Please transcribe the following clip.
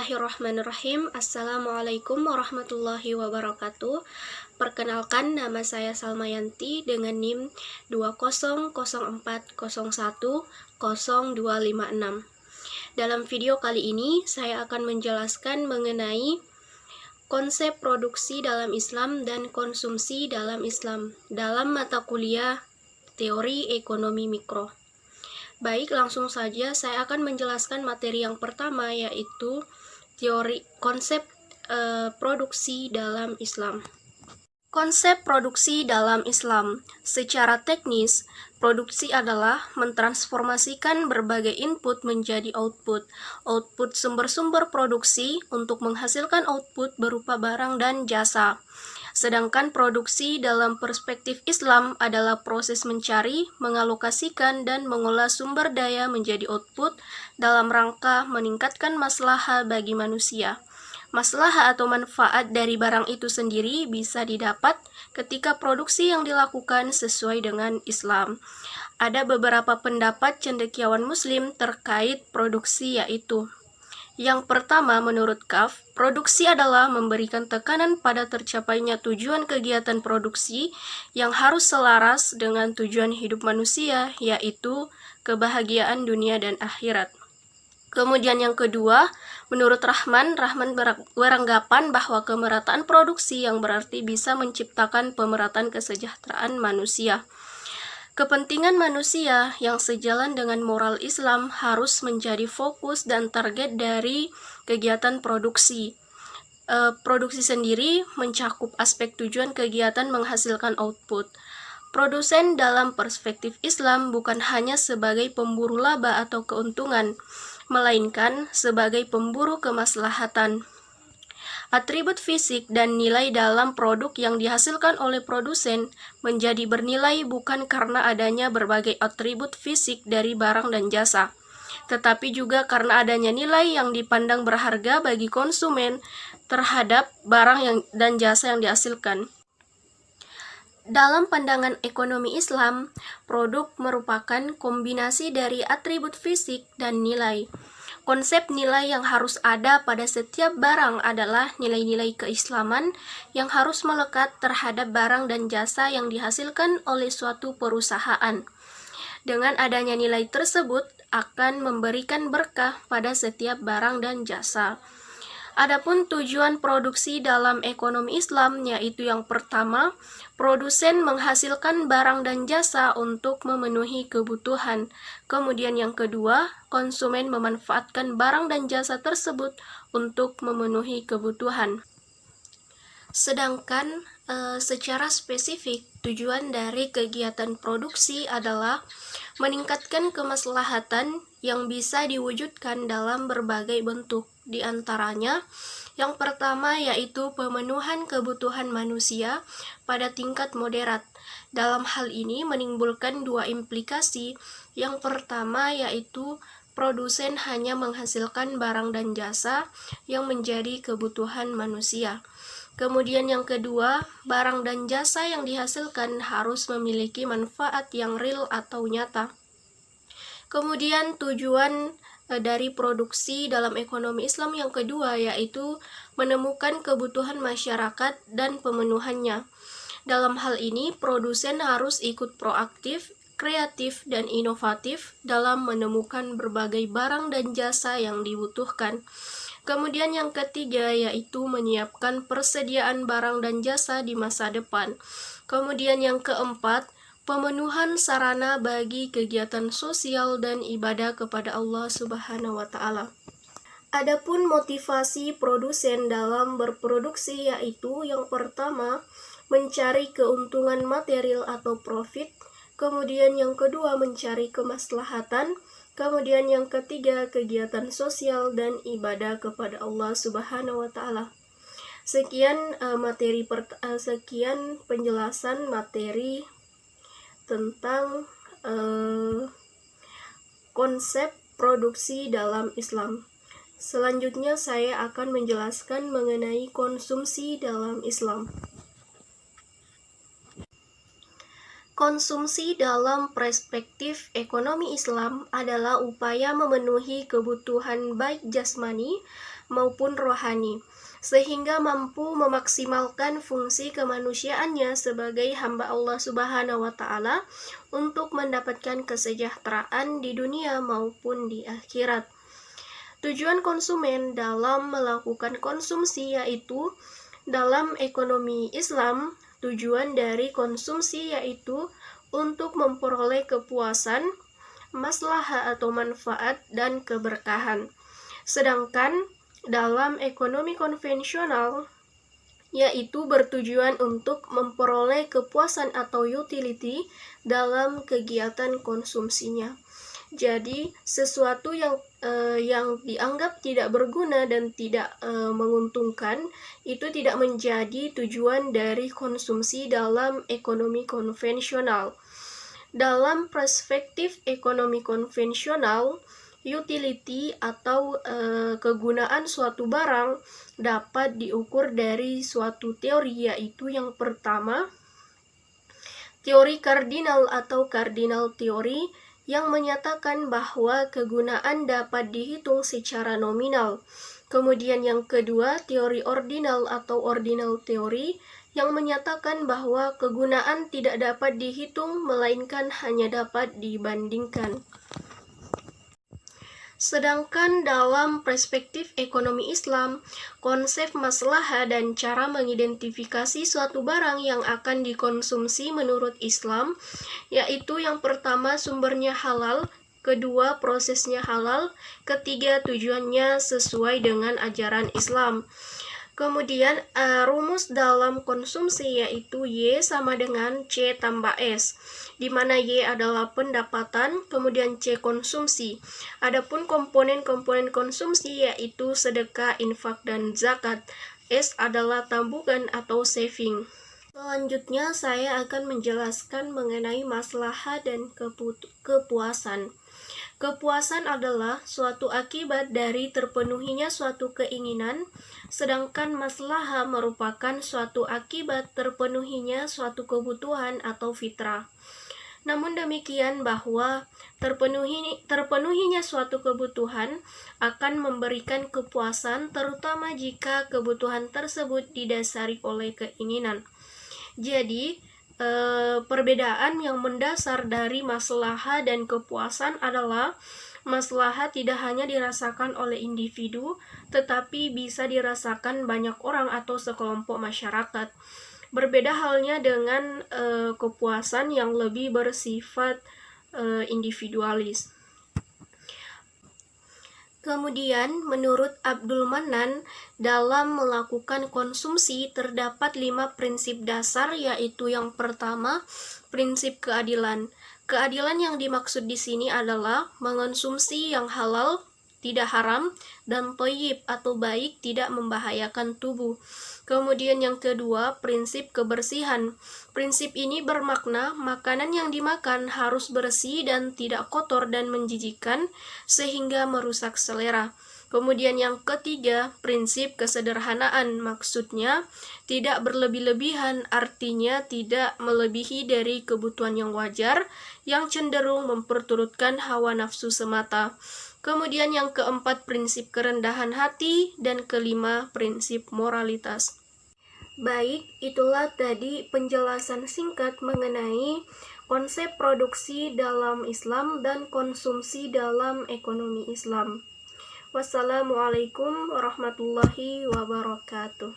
Bismillahirrahmanirrahim. Assalamualaikum warahmatullahi wabarakatuh. Perkenalkan, nama saya Salmayanti dengan NIM 2004010256. Dalam video kali ini, saya akan menjelaskan mengenai konsep produksi dalam Islam dan konsumsi dalam Islam dalam mata kuliah Teori Ekonomi Mikro. Baik, langsung saja saya akan menjelaskan materi yang pertama, yaitu konsep produksi dalam Islam. Konsep produksi dalam Islam. Secara teknis, produksi adalah mentransformasikan berbagai input menjadi output. Output sumber-sumber produksi untuk menghasilkan output berupa barang dan jasa. Sedangkan produksi dalam perspektif Islam adalah proses mencari, mengalokasikan, dan mengolah sumber daya menjadi output dalam rangka meningkatkan maslahah bagi manusia. Maslahah atau manfaat dari barang itu sendiri bisa didapat ketika produksi yang dilakukan sesuai dengan Islam. Ada beberapa pendapat cendekiawan Muslim terkait produksi, yaitu: yang pertama, menurut Kaf, produksi adalah memberikan tekanan pada tercapainya tujuan kegiatan produksi yang harus selaras dengan tujuan hidup manusia, yaitu kebahagiaan dunia dan akhirat. Kemudian yang kedua, menurut Rahman beranggapan bahwa kemerataan produksi yang berarti bisa menciptakan pemerataan kesejahteraan manusia. Kepentingan manusia yang sejalan dengan moral Islam harus menjadi fokus dan target dari kegiatan produksi. Produksi sendiri mencakup aspek tujuan kegiatan menghasilkan output. Produsen dalam perspektif Islam bukan hanya sebagai pemburu laba atau keuntungan, melainkan sebagai pemburu kemaslahatan. Atribut fisik dan nilai dalam produk yang dihasilkan oleh produsen menjadi bernilai bukan karena adanya berbagai atribut fisik dari barang dan jasa, tetapi juga karena adanya nilai yang dipandang berharga bagi konsumen terhadap barang dan jasa yang dihasilkan. Dalam pandangan ekonomi Islam, produk merupakan kombinasi dari atribut fisik dan nilai. Konsep nilai yang harus ada pada setiap barang adalah nilai-nilai keislaman yang harus melekat terhadap barang dan jasa yang dihasilkan oleh suatu perusahaan. Dengan adanya nilai tersebut akan memberikan berkah pada setiap barang dan jasa. Adapun tujuan produksi dalam ekonomi Islam, yaitu yang pertama, produsen menghasilkan barang dan jasa untuk memenuhi kebutuhan. Kemudian yang kedua, konsumen memanfaatkan barang dan jasa tersebut untuk memenuhi kebutuhan. Sedangkan secara spesifik, tujuan dari kegiatan produksi adalah meningkatkan kemaslahatan yang bisa diwujudkan dalam berbagai bentuk. Di antaranya, yang pertama yaitu pemenuhan kebutuhan manusia pada tingkat moderat. Dalam hal ini menimbulkan dua implikasi. Yang pertama yaitu produsen hanya menghasilkan barang dan jasa yang menjadi kebutuhan manusia. Kemudian yang kedua, barang dan jasa yang dihasilkan harus memiliki manfaat yang real atau nyata. Kemudian tujuan dari produksi dalam ekonomi Islam yang kedua yaitu menemukan kebutuhan masyarakat dan pemenuhannya. Dalam hal ini, produsen harus ikut proaktif, kreatif, dan inovatif dalam menemukan berbagai barang dan jasa yang dibutuhkan. Kemudian yang ketiga yaitu menyiapkan persediaan barang dan jasa di masa depan. Kemudian yang keempat, pemenuhan sarana bagi kegiatan sosial dan ibadah kepada Allah Subhanahu wa Ta'ala. Adapun motivasi produsen dalam berproduksi yaitu yang pertama, mencari keuntungan material atau profit. Kemudian yang kedua, mencari kemaslahatan. Kemudian yang ketiga, kegiatan sosial dan ibadah kepada Allah Subhanahu wa Ta'ala. Sekian penjelasan materi tentang konsep produksi dalam Islam. Selanjutnya saya akan menjelaskan mengenai konsumsi dalam Islam. Konsumsi dalam perspektif ekonomi Islam adalah upaya memenuhi kebutuhan baik jasmani maupun rohani, sehingga mampu memaksimalkan fungsi kemanusiaannya sebagai hamba Allah Subhanahu wa Ta'ala untuk mendapatkan kesejahteraan di dunia maupun di akhirat. Tujuan konsumen dalam melakukan konsumsi yaitu dalam ekonomi Islam, tujuan dari konsumsi yaitu untuk memperoleh kepuasan, maslahah atau manfaat, dan keberkahan. Sedangkan dalam ekonomi konvensional yaitu bertujuan untuk memperoleh kepuasan atau utility dalam kegiatan konsumsinya. Jadi sesuatu yang dianggap tidak berguna dan tidak menguntungkan itu tidak menjadi tujuan dari konsumsi dalam ekonomi konvensional. Dalam perspektif ekonomi konvensional, utility atau kegunaan suatu barang dapat diukur dari suatu teori, yaitu yang pertama, teori kardinal atau cardinal theory, yang menyatakan bahwa kegunaan dapat dihitung secara nominal. Kemudian yang kedua, teori ordinal atau ordinal theory, yang menyatakan bahwa kegunaan tidak dapat dihitung melainkan hanya dapat dibandingkan. Sedangkan dalam perspektif ekonomi Islam, konsep maslahah dan cara mengidentifikasi suatu barang yang akan dikonsumsi menurut Islam, yaitu yang pertama sumbernya halal, kedua prosesnya halal, ketiga tujuannya sesuai dengan ajaran Islam. Kemudian rumus dalam konsumsi yaitu Y sama dengan C tambah S, di mana Y adalah pendapatan, kemudian C konsumsi. Adapun komponen-komponen konsumsi yaitu sedekah, infak, dan zakat. S adalah tabungan atau saving. Selanjutnya saya akan menjelaskan mengenai maslahah dan kepuasan. Kepuasan adalah suatu akibat dari terpenuhinya suatu keinginan, sedangkan maslahah merupakan suatu akibat terpenuhinya suatu kebutuhan atau fitrah. Namun demikian bahwa terpenuhinya suatu kebutuhan akan memberikan kepuasan, terutama jika kebutuhan tersebut didasari oleh keinginan. Jadi, perbedaan yang mendasar dari maslahah dan kepuasan adalah maslahah tidak hanya dirasakan oleh individu, tetapi bisa dirasakan banyak orang atau sekelompok masyarakat. Berbeda halnya dengan kepuasan yang lebih bersifat individualis. Kemudian, menurut Abdul Manan, dalam melakukan konsumsi terdapat 5 prinsip dasar, yaitu yang pertama, prinsip keadilan. Keadilan yang dimaksud di sini adalah mengonsumsi yang halal, tidak haram, dan thayyib atau baik, tidak membahayakan tubuh. Kemudian yang kedua, prinsip kebersihan. Prinsip ini bermakna makanan yang dimakan harus bersih dan tidak kotor dan menjijikkan sehingga merusak selera. Kemudian yang ketiga, prinsip kesederhanaan. Maksudnya tidak berlebih-lebihan, artinya tidak melebihi dari kebutuhan yang wajar yang cenderung memperturutkan hawa nafsu semata. Kemudian yang keempat, prinsip kerendahan hati, dan kelima, prinsip moralitas. Baik, itulah tadi penjelasan singkat mengenai konsep produksi dalam Islam dan konsumsi dalam ekonomi Islam. Wassalamualaikum warahmatullahi wabarakatuh.